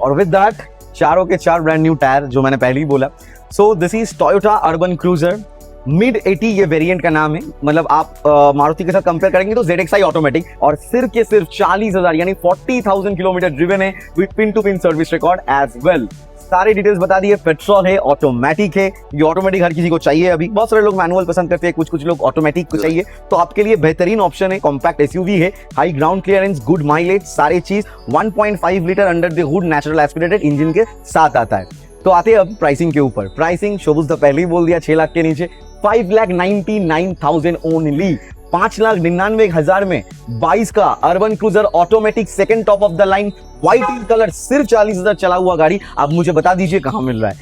और विद दैट चारों के 4 ब्रांड न्यू टायर जो मैंने पहले ही बोला. सो this is Toyota urban cruiser mid 80. ये वेरिएंट का नाम है. मतलब आप मारुति के साथ कंपेयर करेंगे तो ZXi ऑटोमेटिक. और सिर्फ के सिर्फ 40,000 यानी 40,000 किलोमीटर ड्रिवन है with pin to pin service record as well. सारे डिटेल्स बता दिए. पेट्रोल है, ऑटोमेटिक है. ये ऑटोमेटिक हर किसी को चाहिए. अभी बहुत सारे लोग मैनुअल पसंद करते हैं, कुछ लोग ऑटोमेटिक को चाहिए. तो आपके लिए बेहतरीन ऑप्शन है. कॉम्पैक्ट एसयूवी है, high ground clearance, good mileage, सारे चीज. 1.5 litre under the hood natural aspirated engine के साथ आता है. तो आते हैं अब प्राइसिंग के ऊपर. प्राइसिंग शोभुज तो पहले ही बोल दिया 6 लाख के नीचे. 5,99,000 ओनली. 5,99,000 में 22 का urban cruiser automatic second top of the line white colour, सिर्फ 40,000 चला हुआ गाड़ी. आप मुझे बता दीजिए कहां मिल रहा है.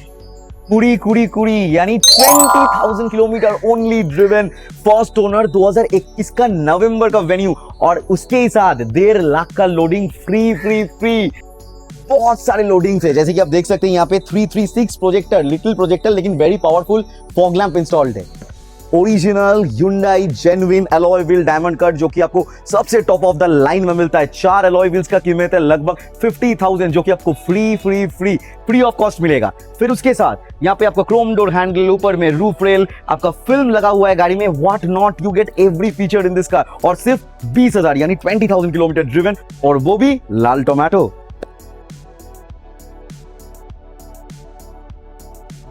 कुड़ी यानी 20,000 kilometre only driven. First owner 2021 का नवंबर का वेन्यू. और उसके साथ 1.5 लाख का लोडिंग फ्री. बहुत सारे लोडिंग्स है जैसे कि आप देख सकते हैं यहाँ पे 336 प्रोजेक्टर, लिटिल प्रोजेक्टर लेकिन very powerful fog lamp installed है. Original Hyundai genuine alloy wheel diamond cut जो कि आपको सबसे टॉप ऑफ द लाइन में मिलता है. 4 अलॉय व्हील्स का कीमत है लगभग 50,000 जो कि आपको फ्री ऑफ कॉस्ट मिलेगा. फिर उसके साथ यहाँ पे आपका क्रोम डोर हैंडल, ऊपर में रूफ रेल, आपका फिल्म लगा हुआ है गाड़ी में. What not, you get every feature in this car. और सिर्फ 20,000 यानी 20,000 किलोमीटर ड्रिवन, और वो भी लाल टोमेटो.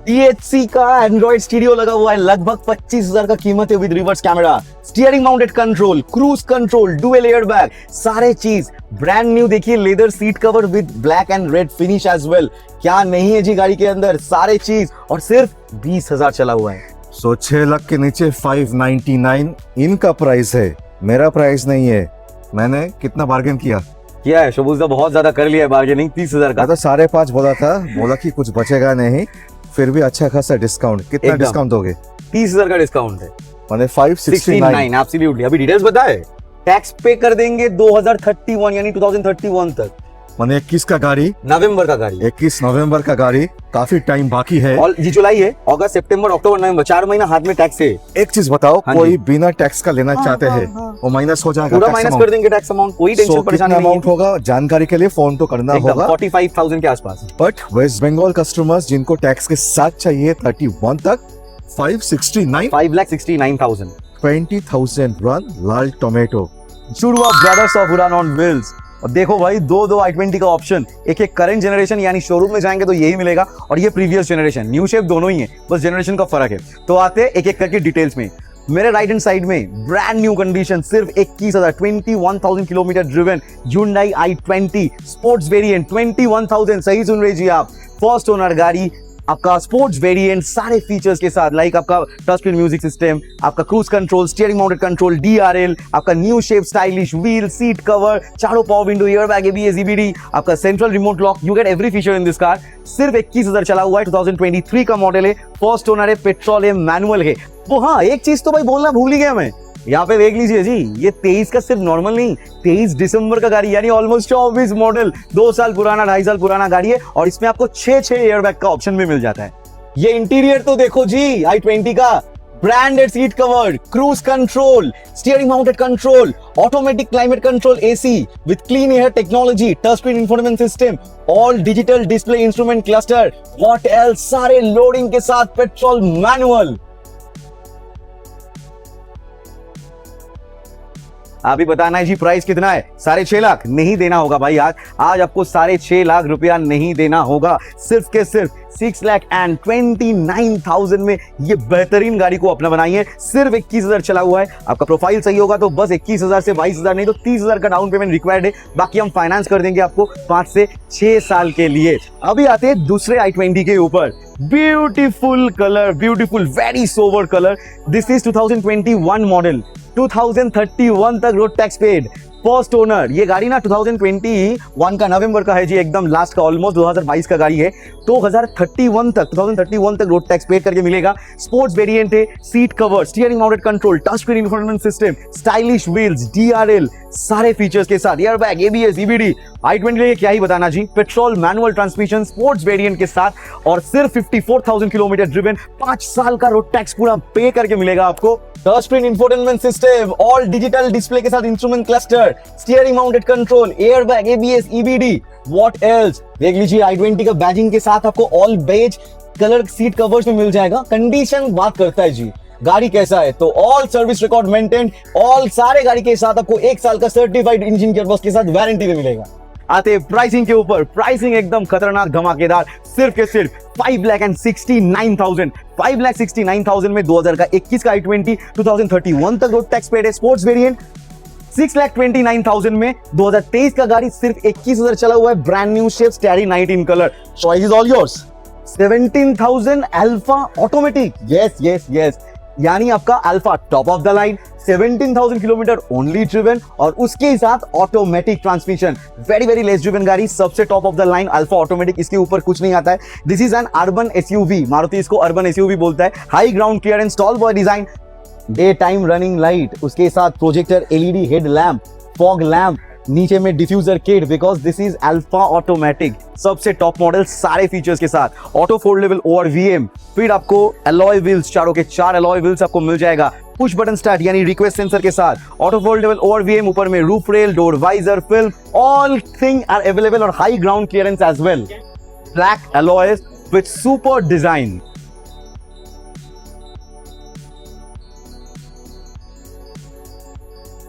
DHC का एंड्रॉइड स्टीरियो लगा हुआ है. लगभग 25,000 का कीमत है with reverse camera, steering mounted control, cruise control, dual air bag, सारे चीज ब्रांड न्यू. देखिए leather seat cover with black and red finish as well. क्या नहीं है जी गाड़ी के अंदर, सारे चीज. और सिर्फ 20,000 चला हुआ है. सो 6 लाख के नीचे 599 इनका प्राइस है, मेरा प्राइस नहीं है. मैंने कितना बार्गेन किया है शोभुजदा, बहुत ज्यादा कर लिया है बार्गेनिंग. 30,000 का तो 5.5 बोला था, बोला कि कुछ बचेगा नहीं. फिर भी अच्छा खासा डिस्काउंट. कितना एकदम डिस्काउंट दोगे? 30,000 का डिस्काउंट है. मैंने 569. एब्सोल्युटली. अभी डिटेल्स बताए. टैक्स पे कर देंगे 2031 यानी 2031 तक. माने 21 का गाड़ी, नवंबर का गाड़ी 21 नवंबर का गाड़ी, काफी टाइम बाकी है। और ये जुलाई है, अगस्त सितंबर अक्टूबर नवंबर 4 महीना हाथ में टैक्स है। एक चीज बताओ, हाँ कोई जी। बिना टैक्स का लेना चाहते हैं वो माइनस हो जाएगा, पूरा tax माइनस amount। कर देंगे टैक्स अमाउंट, कोई टेंशन So, परेशानी कितना नहीं अमाउंट होगा जानकारी के लिए फोन तो करना है। एकदम होगा। 45,000 के आसपास। बट वेस्ट बंगाल कस्टमर्स जिनको टैक्स के साथ चाहिए 31 तक 569 5,69,000 20,000 रन लाल टोमेटो। शुरुआ brothers of Udaan on wheels. और देखो भाई, दो i20 का ऑप्शन, एक करंट जनरेशन यानी शोरूम में जाएंगे तो यही मिलेगा, और ये प्रीवियस जनरेशन, न्यू शेप दोनों ही है, बस जनरेशन का फर्क है। तो आते हैं एक एक करके डिटेल्स में। मेरे राइट हैंड साइड में ब्रांड न्यू कंडीशन, सिर्फ 21,000 kilometre driven Hyundai i20 sports variant 21,000, सही सुन रहे जी आप, फर्स्ट ओनर गाड़ी, आपका स्पोर्ट्स वेरिएंट सारे फीचर्स के साथ, लाइक आपका टच स्क्रीन म्यूजिक सिस्टम, आपका cruise control, steering mounted control, DRL, आपका new shape stylish wheel, seat cover, चारों power window, airbag, ABS, EBD, आपका central remote lock, you get every feature in this car. सिर्फ 21,000 चला हुआ है, 2023 का model है, फर्स्ट ओनर है, पेट्रोल है, मैनुअल है। वो हाँ, एक चीज तो भाई बोलना भूल ही गया मैं, यहाँ पे देख लीजिए जी, ये 23 का सिर्फ नॉर्मल नहीं, 23 दिसंबर का गाड़ी, यानी ऑलमोस्ट 24 मॉडल, 2 साल पुराना, 2.5 साल पुराना गाड़ी है, और इसमें आपको 6 एयरबैग का ऑप्शन भी मिल जाता है। ये इंटीरियर तो देखो जी i20 का, branded seat cover, cruise control, steering mounted control, automatic climate control AC with clean air technology, touch screen infotainment system, all digital display instrument cluster, what else, सारे loading के साथ, पेट्रोल मैनुअल। अभी बताना है जी price कितना है, 6.5 लाख नहीं देना होगा भाई, आज आपको 6.5 लाख रुपया नहीं देना होगा, सिर्फ के सिर्फ 6,29,000 में ये बेहतरीन गाड़ी को अपना बनाइए। सिर्फ 21,000 चला हुआ है, आपका प्रोफाइल सही होगा तो बस 21,000 से 22,000 नहीं तो 30,000 का डाउन पेमेंट रिक्वायर्ड है, बाकी हम फाइनेंस कर देंगे आपको 5 से 6 साल के लिए। अभी आते हैं दूसरे i20 के ऊपर, beautiful colour, beautiful very sober colour, this is 2021 model, 2031 तक road tax paid, first owner. ये गाड़ी ना 2021 का नवंबर का है जी, एकदम लास्ट का, ऑलमोस्ट 2022 का गाड़ी है, 2031 तक रोड टैक्स पेड करके मिलेगा। स्पोर्ट्स वेरिएंट है, seat cover, steering mounted control, touch screen infotainment system, stylish wheels, DRL, सारे फीचर्स के साथ, एयरबैग, ABS, EBD। i20 लिए क्या ही बताना जी, petrol manual transmission, sports variant के साथ, और सिर्फ 54,000 किलोमीटर ड्रिवन, 5 साल का रोड टैक्स पूरा पे करके मिलेगा आपको। Touch screen infotainment system, all digital display के साथ, instrument cluster, steering mounted control, airbag, ABS, EBD, what else. देख लीजिए i20 का बैजिंग के साथ आपको all beige colour seat covers में मिल जाएगा। कंडीशन बात करता है जी, गाड़ी कैसा है, तो all service record maintain, all सारे गाड़ी के साथ आपको 1 साल का सर्टिफाइड इंजन गियरबॉक्स के साथ वारंटी भी मिलेगा। आते प्राइसिंग के ऊपर, प्राइसिंग एकदम खतरनाक धमाकेदार, सिर्फ के सिर्फ 5,69,000 में 2021 का i20, 2031 तक रोड टैक्स पेड है, स्पोर्ट्स वेरिएंट 6,29,000 में 2023 का गाड़ी, सिर्फ 21,000 चला हुआ है, brand new shape starry 19 colour, choice is all yours. 17,000 Alpha automatic, yes, यानी आपका Alpha top of the line, 17,000 kilometre only driven, और उसके साथ automatic transmission, very very less driven गाड़ी, सबसे top of the line alpha automatic, इसके ऊपर कुछ नहीं आता है। This is an urban SUV, Maruti इसको अर्बन SUV बोलता है, high ground clearance, tall boy design, day time running light, उसके साथ projector, LED head lamp, fog lamp, नीचे में diffuser kit, because this is alpha automatic, सबसे टॉप मॉडल, सारे features के साथ, ऑटो फोल्डेबल ORVM, फिर आपको अलॉय व्हील्स, चारों के 4 अलॉय व्हील्स आपको मिल जाएगा, पुश बटन स्टार्ट यानी रिक्वेस्ट सेंसर के साथ, ऑटो फोल्डेबल ORVM, ऊपर में roof rail, door visor, film, all thing are available, और high ground clearance as well, black alloys with super design.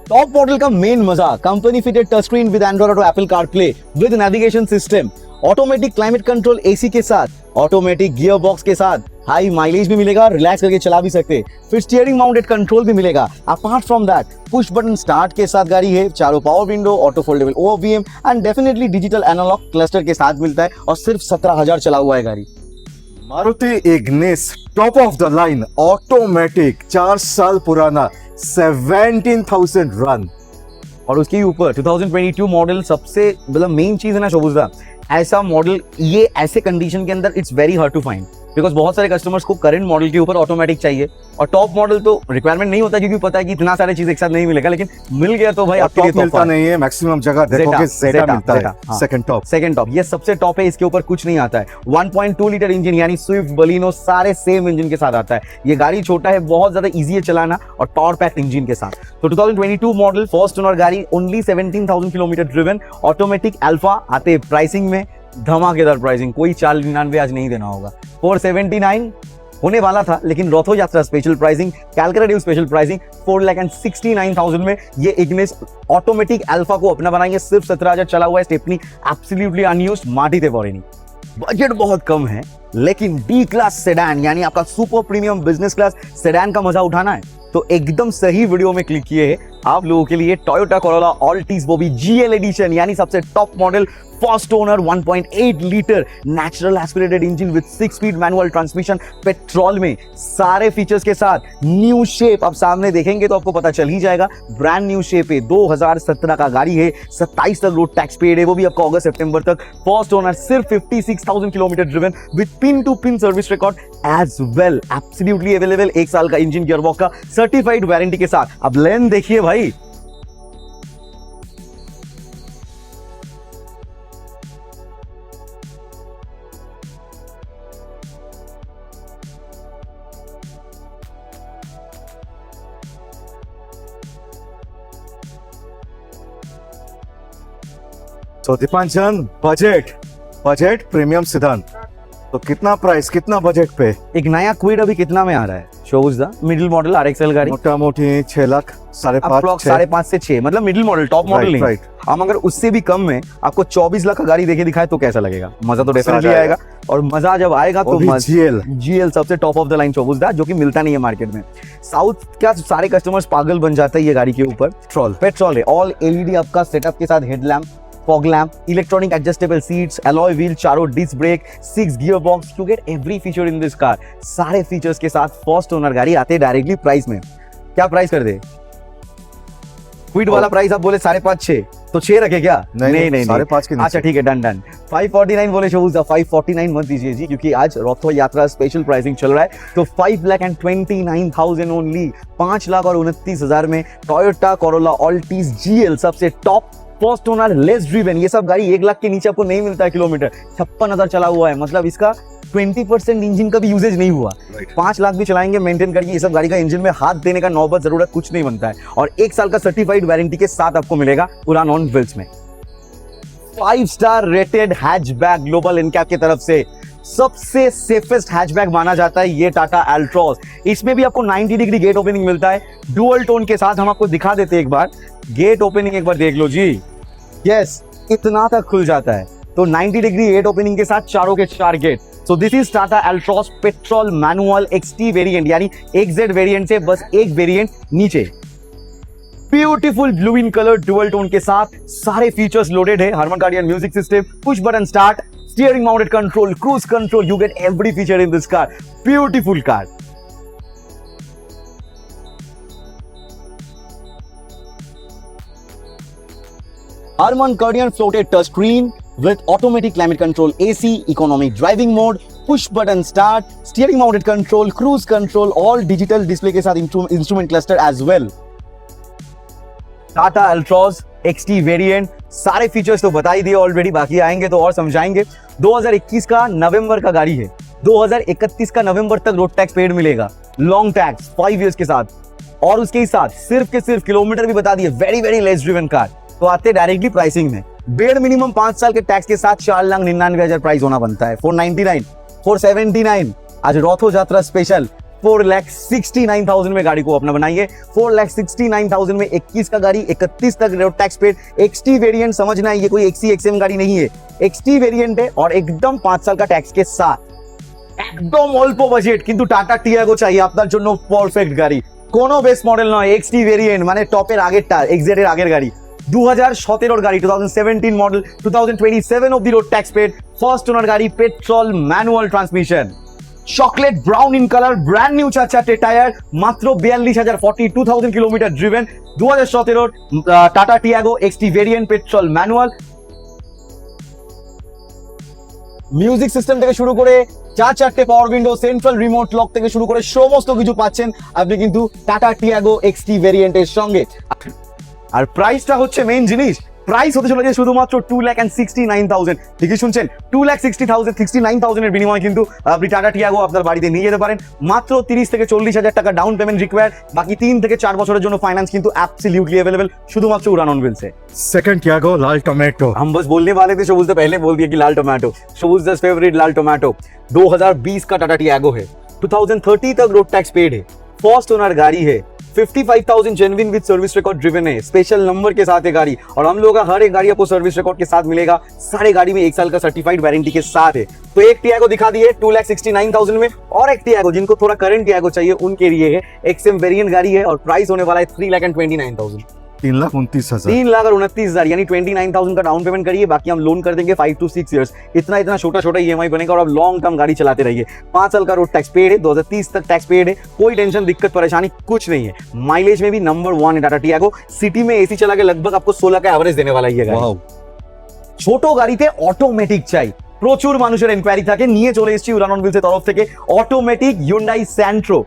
Top model का मेन मजा, company fitted touch screen with Android और Apple CarPlay with navigation system, automatic climate control AC के साथ, automatic gear box के साथ, high mileage भी मिलेगा, relax करके चला भी सकते, फिर स्टीयरिंग माउंटेड कंट्रोल भी मिलेगा। Apart from that push button start के साथ गाड़ी है, चारों power window, auto foldable ORVM and definitely digital analogue cluster के साथ मिलता है, और सिर्फ 17,000 चला हुआ है गाड़ी। Maruti Ignis top of the line automatic, 4 साल पुराना, 17,000 रन, और उसके ऊपर 2022 मॉडल, सबसे मतलब मेन चीज है ना शोभुजा, ऐसा मॉडल ये ऐसे कंडीशन के अंदर it's very hard to find. Because बहुत सारे कस्टमर्स को करंट मॉडल के ऊपर ऑटोमेटिक चाहिए, और टॉप मॉडल तो रिक्वायरमेंट नहीं होता क्योंकि पता है कि इतना सारे चीज एक साथ नहीं मिलेगा, लेकिन मिल गया तो भाई आपके लिए टॉप मिलता नहीं है, मैक्सिमम जगह देखोगे Zeta मिलता है, सेकंड टॉप, ये सबसे टॉप है, इसके ऊपर कुछ नहीं आता है। 1.2 लीटर इंजन यानी स्विफ्ट बलिनो सारे सेम इंजन के साथ आता है। ये गाड़ी छोटा है, बहुत ज्यादा इजी है चलाना, और पावर पैक इंजन के साथ। तो 2022 मॉडल फर्स्ट ओनर गाड़ी, only 17,000 kilometre driven, automatic alpha आते प्राइसिंग में धमाकेदार प्राइसिंग, कोई 499 आज नहीं देना होगा। 479 होने वाला था, लेकिन रथो यात्रा special pricing, Calcutta due special pricing 4,69,000 में ये इग्निस ऑटोमेटिक अल्फा को अपना बनाएंगे। सिर्फ 17,000 चला हुआ है, स्टेपनी एब्सोल्युटली अनयूज्ड, माटी पड़ेनी। बजट बहुत कम है, लेकिन डी क्लास सेडान यानी आपका super premium business class sedan का मजा उठाना है तो एकदम सही वीडियो में क्लिक किए है आप लोगों के लिए। टोयोटा कोरोला ऑल्टिस, वो भी जीएल एडिशन यानी सबसे top model, first owner, 1.8 litre natural aspirated engine with 6 speed manual transmission, petrol में, सारे फीचर्स के साथ, न्यू शेप। आप सामने देखेंगे तो आपको पता चल ही जाएगा, ब्रांड न्यू शेप है। 2017 का गाड़ी है, 27 तक रोड टैक्स पेड है, वो भी आपका अगस्त सितंबर तक। फर्स्ट ओनर, सिर्फ 56,000 kilometre driven with pin to pin service record as well, absolutely available. 1 साल का इंजन गियरबॉक्स का सर्टिफाइड वारंटी के साथ। अब लेन देखिए भाई, तो दीपांचन, बजट प्रीमियम सिडान, तो कितना प्राइस, कितना बजट पे? एक नया क्विड अभी कितना में आ रहा है? Shows the middle model RXL गाड़ी, मोटा मोटी 6 लाख, 5.5 5.5 से 6, मतलब मिडिल मॉडल, टॉप मॉडल नहीं। हम अगर उससे भी कम में आपको 24 लाख का गाड़ी देके दिखाए तो कैसा लगेगा? मजा तो डेफिनेटली आएगा, और मजा जब आएगा तो जीएल सबसे top of the line shows the, जो कि मिलता नहीं है मार्केट में। साउथ का सारे कस्टमर्स पागल बन जाते हैं ये गाड़ी के ऊपर। पेट्रोल है, ऑल एलईडी आपका सेटअप के साथ, headlamp, fog lamp, electronic adjustable seats, alloy wheel, चारों disc brake, 6 gear box, you get every feature in this car. सारे फीचर्स के साथ फर्स्ट ओनर गाड़ी आते डायरेक्टली प्राइस में। क्या प्राइस कर दे? क्विड वाला प्राइस आप बोले 5.5 6, तो 6 रखे क्या? नहीं 5.5 के नीचे। अच्छा ठीक है, डन। 549 बोले शोज, 549 मत दीजिए जी, क्योंकि आज रथो यात्रा स्पेशल प्राइसिंग चल रहा है। तो 5,29,000 ओनली, 5,29,000 में टोयोटा कोरोला ऑल्टिस जीएल सबसे top, first owner, less driven. ये सब गाड़ी 1 लाख के नीचे आपको नहीं मिलता है किलोमीटर, 56,000 चला हुआ है, मतलब इसका 20% इंजन का भी यूजेज नहीं हुआ। 5 लाख भी चलाएंगे मेंटेन करके, ये सब गाड़ी का इंजन में हाथ देने का नौबत जरूरत कुछ नहीं बनता है। और 1 साल का सर्टिफाइड वारंटी के साथ आपको मिलेगा पूरा नॉन व्हील्स में। 5 star rated hatchback global NCAP की तरफ से सबसे सेफेस्ट हैचबैक माना जाता है ये टाटा एल्ट्रॉस। इसमें भी आपको 90 डिग्री गेट ओपनिंग मिलता है डुअल टोन के साथ। हम आपको दिखा देते हैं एक बार, गेट ओपनिंग एक बार देख लो जी। यस, इतना तक खुल जाता है। तो 90 डिग्री गेट ओपनिंग के साथ चारों के 4 gate. So this is Tata Altroz petrol manual XT variant, यानी XZ वेरिएंट से बस एक वेरिएंट नीचे। Beautiful blue in colour dual tone के साथ सारे फीचर्स लोडेड है। Harman Kardon music system, push button start, steering mounted control, cruise control, you get every feature in this car. Beautiful car. Harman Kardon floated touchscreen with automatic climate control, AC, economic driving mode, push button start, steering mounted control, cruise control, all digital display के साथ instrument cluster as well. Tata एल्ट्रॉस XT variant, सारे features तो बता ही दिए already, बाकी आएंगे तो और समझाएंगे। 2021 का नवंबर का गाड़ी है, 2031 का नवंबर तक रोड टैक्स पेड मिलेगा, लॉन्ग टैक्स 5 इयर्स के साथ, और उसके साथ सिर्फ के सिर्फ किलोमीटर भी बता दिए, very very less driven car. तो आते डायरेक्टली प्राइसिंग में, बेड मिनिमम 5 साल के टैक्स के साथ 4,99,000 प्राइस होना बनता है। 499, 479, आज रथो यात्रा स्पेशल 4,69,000 में गाड़ी को अपना बनाइए। 4,69,000 में 21 का गाड़ी, 31 तक road tax paid, XT variant समझना है, ये कोई XC XM गाड़ी नहीं है, XT वेरिएंट है, और एकदम 5 साल का टैक्स के साथ एकदम अल्प बजेट किंतु टाटा टियागो चाहिए আপনার জন্য পারফেক্ট গাড়ি। কোনো বেস মডেল নয়, XT ভেরিয়েন্ট মানে টপের আগেরটা, XZ এর আগের গাড়ি, 2017 গাড়ি, 2017 মডেল, 2027 অবধি road tax paid, first owner গাড়ি, petrol manual transmission, chocolate brown in colour, brand new 4 tyre, মাত্র 42,000, 42,000 kilometre driven, 2017 Tata Tiago XT variant, petrol manual. Music system থেকে শুরু করে চারটে power window, central remote lock থেকে শুরু করে সমস্ত কিছু পাচ্ছেন আপনি কিন্তু টাটা টিয়াগো এক্সটি ভেরিয়েন্টের সঙ্গে। আর প্রাইসটা হচ্ছে মেইন জিনিস। প্রাইস হতে চলেছে শুধুমাত্র 2,69,000। ঠিকই শুনছেন, 2,60,000 এর বিনিময়ে কিন্তু আপনি টাটা টিয়াগো আপনার বাড়িতে নিয়ে যেতে পারেন। মাত্র 30 থেকে 40,000 টাকা ডাউন পেমেন্ট রিকোয়ার্ড, বাকি 3 থেকে 4 বছরের জন্য ফাইন্যান্স কিন্তু অ্যাবসলিউটলি अवेलेबल শুধুমাত্র উড়ান অন व्हील्स से। सेकंड टियागो लाल टोमेटो। हम बस बोलने वाले थे शबूज से पहले बोल दिया कि लाल टोमेटो, शबूज दस फेवरेट लाल टोमेटो 2020 का टाटा टियागो है, 2030 तक रोड टैक्स पेड है, फर्स्ट ओनर गाड़ी है, 55,000 genuine with service record driven है, स्पेशल नंबर के साथ है गाड़ी। और हम लोगों का हर एक गाड़ी आपको सर्विस रिकॉर्ड के साथ मिलेगा, सारे गाड़ी में 1 साल का सर्टिफाइड वारंटी के साथ है। तो एक टियागो दिखा दिए 2,69,000 में, और एक टियागो जिनको थोड़ा करंट टियागो चाहिए उनके लिए है, एक्सएम वेरिएंट गाड़ी है और प्राइस होने वाला है 3,29,000। 3,29,000। 3,29,000 यानी 29,000 का डाउन पेमेंट करिए, बाकी हम लोन कर देंगे 5 to 6 इयर्स। इतना छोटा EMI बनेगा और आप लॉन्ग टर्म गाड़ी चलाते रहिए। 5 साल का रोड टैक्स पेड है, 2030 तक टैक्स पेड है, कोई टेंशन दिक्कत परेशानी कुछ नहीं है। माइलेज में भी नंबर 1 है टाटा टियागो, सिटी में एसी चला के लगभग आपको 16 का एवरेज देने वाला है। वाओ। ছোট গাড়িতে অটোমেটিক চাই, প্রচুর মানুষের এনকোয়ারি থাকে, নিয়ে চলে এসেছি উড়ান অন व्हील्स এর তরফ থেকে automatic Hyundai Santro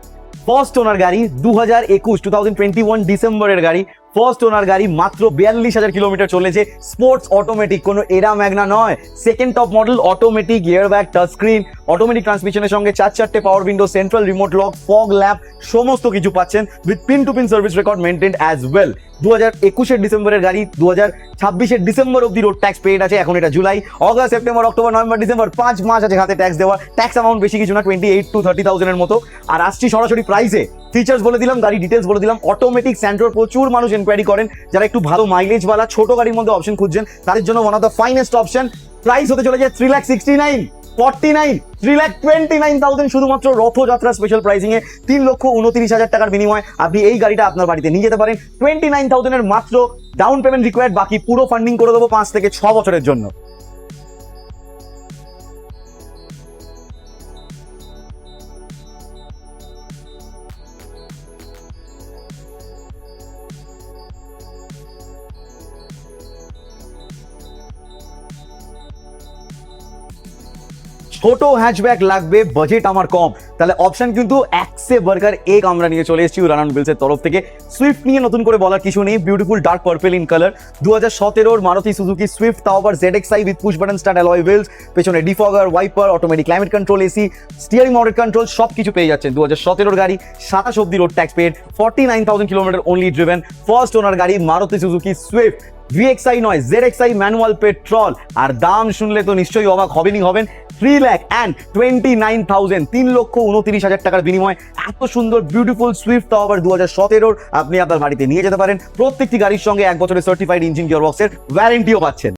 first owner গাড়ি 2021 ডিসেম্বরের গাড়ি, ফার্স্ট ওনার গাড়ি, মাত্র 42,000 কিলোমিটার চলেছে, স্পোর্টস অটোমেটিক, কোনো এরা ম্যাগনা নয়, second top model, automatic, airbag, touch screen, automatic ট্রান্সমিশনের সঙ্গে 4 power window, central remote lock, fog lamp, সমস্ত কিছু পাচ্ছেন with pin to pin service record maintained as well. 2021 ডিসেম্বরের গাড়ি, 2026 ডিসেম্বর অব্দি রোড ট্যাক্স পেড আছে। এখন এটা July, August, September, October, November, December, 5 মাস আছে হাতে ট্যাক্স দেওয়ার। ট্যাক্স অ্যামাউন্ট বেশি কিছু না, 28 to 30,000 এর মতো। আর আসছি সরাসরি প্রাইসে, ফিচার্স বলে দিলাম, গাড়ি ডিটেলস বলে দিলাম। অটোমেটিক স্যান্ট্রোর প্রচুর মানুষ এনকোয়ারি করেন, যারা একটু ভালো মাইলেজ वाला ছোট গাড়ির মধ্যে অপশন খুঁজছেন, তাদের জন্য one of the finest option. Price হতে চলেছে 3,69,000, 49, 3,29,000 শুধুমাত্র রথযাত্রা স্পেশাল প্রাইসিং এ 3,29,000 টাকার বিনিময়ে আপনি এই গাড়িটা আপনার বাড়িতে নিয়ে যেতে পারেন। 29,000 এর মাত্র ডাউন পেমেন্ট রিকোয়ার্ড, বাকি পুরো ফান্ডিং করে দেবো 5 থেকে 6 বছরের জন্য। ছোট হ্যাচব্যাক লাগবে, বাজেট আমার কম, তাহলে অপশন কিন্তু এক সে বার্গার এক আমরা নিয়ে চলে এসেছি উড়ান অন व्हील्स এর তরফ থেকে। সুইফট নিয়ে নতুন করে বলার কিছু নেই, beautiful dark purple in colour, 2017 Maruti Suzuki Swift, তাও আবার ZXi with push button start alloy wheels, পেছনে defogger, wiper, automatic climate control, AC, steering mounted control, সব কিছু পেয়ে যাচ্ছেন। 2017 গাড়ি, 27 অব্দি road tax paid, 49,000 kilometre only driven, first owner গাড়ি মারুতি সুজুকি সুইফট, VXi নয় ZXi ম্যানুয়াল পেট্রোল। আর দাম শুনলে তো নিশ্চয়ই অবাক হবেন, 3,29,000, 3,29,000 টাকার বিনিময়ে এত সুন্দর বিউটিফুল সুইফট, তাও আবার 2017 আপনি আপনার বাড়িতে নিয়ে যেতে পারেন। প্রত্যেকটি গাড়ির সঙ্গে 1 বছরের সার্টিফাইড ইঞ্জিন গিয়ারবক্সের ওয়ারেন্টিও পাচ্ছেন।